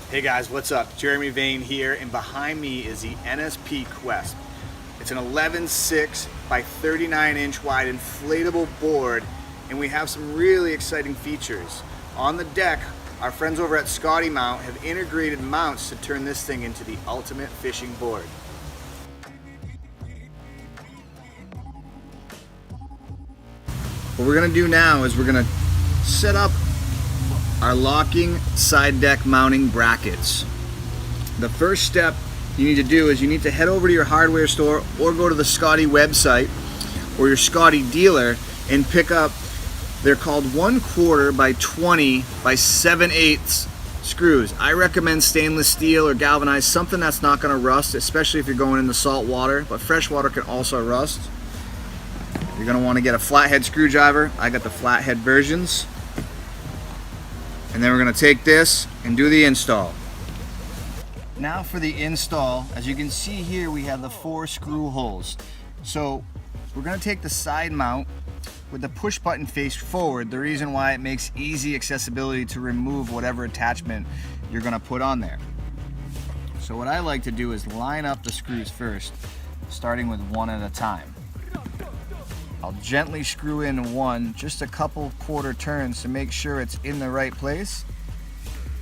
Hey guys, what's up? Jeremy Vane here, and behind me is the NSP Quest. It's an 11.6 by 39 inch wide inflatable board, and we have some really exciting features. On the deck, our friends over at Scotty Mount have integrated mounts to turn this thing into the ultimate fishing board. What we're gonna do now is we're gonna set up our locking side deck mounting brackets. The first step you need to do is you need to head over to your hardware store or go to the Scotty website or your Scotty dealer and pick up, they're called 1/4 by 20 by 7/8 screws. I recommend stainless steel or galvanized, something that's not going to rust, especially if you're going into salt water, but fresh water can also rust. You're going to want to get a flathead screwdriver. I got the flathead versions. And then we're going to take this and do the install. Now for the install, as you can see here, we have the 4 screw holes. So we're going to take the side mount with the push button faced forward. The reason why it makes easy accessibility to remove whatever attachment you're going to put on there. So what I like to do is line up the screws first, starting with one at a time. I'll gently screw in one, just a couple quarter turns to make sure it's in the right place,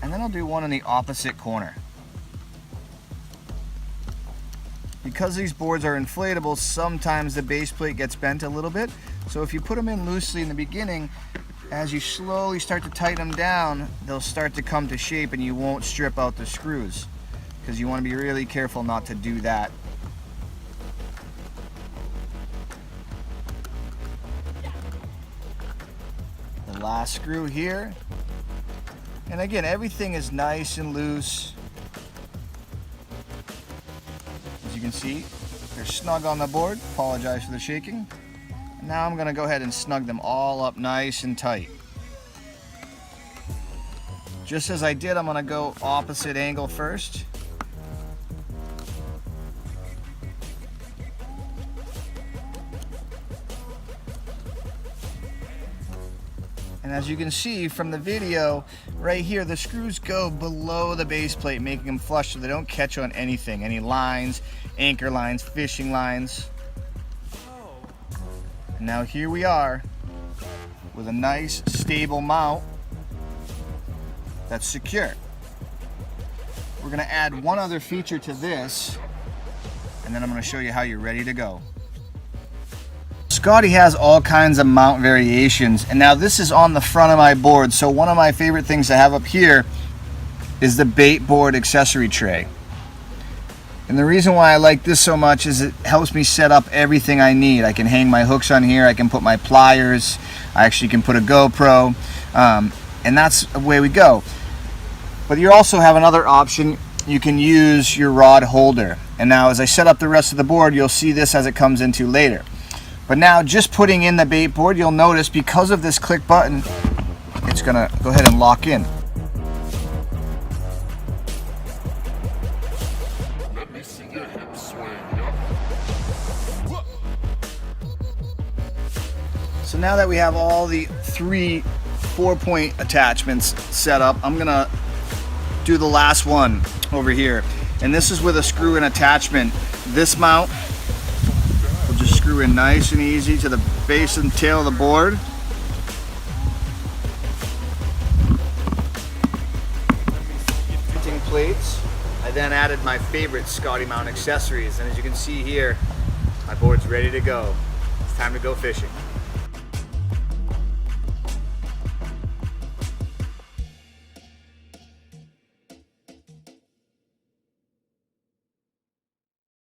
and then I'll do one in the opposite corner. Because these boards are inflatable, sometimes the base plate gets bent a little bit, so if you put them in loosely in the beginning, as you slowly start to tighten them down, they'll start to come to shape and you won't strip out the screws, because you want to be really careful not to do that. The last screw here, and again, everything is nice and loose. As you can see, they're snug on the board. Apologize for the shaking. And now I'm going to go ahead and snug them all up nice and tight. Just as I did, I'm going to go opposite angle first. And as you can see from the video, right here, the screws go below the base plate, making them flush so they don't catch on anything, any lines, anchor lines, fishing lines. And now here we are with a nice stable mount that's secure. We're gonna add one other feature to this, and then I'm gonna show you how you're ready to go. Scotty has all kinds of mount variations, and now this is on the front of my board. So one of my favorite things to have up here is the bait board accessory tray. And the reason why I like this so much is it helps me set up everything I need. I can hang my hooks on here, I can put my pliers, I actually can put a GoPro, and that's the way we go. But you also have another option. You can use your rod holder. And now as I set up the rest of the board, you'll see this as it comes into later. But now just putting in the bait board, you'll notice because of this click button, it's gonna go ahead and lock in. So now that we have all the 3 4-point attachments set up, I'm gonna do the last one over here. And this is with a screw-in attachment. This mount will just screw in nice and easy to the base and tail of the board. Fitting plates. I then added my favorite Scotty Mount accessories, and as you can see here, my board's ready to go. It's time to go fishing.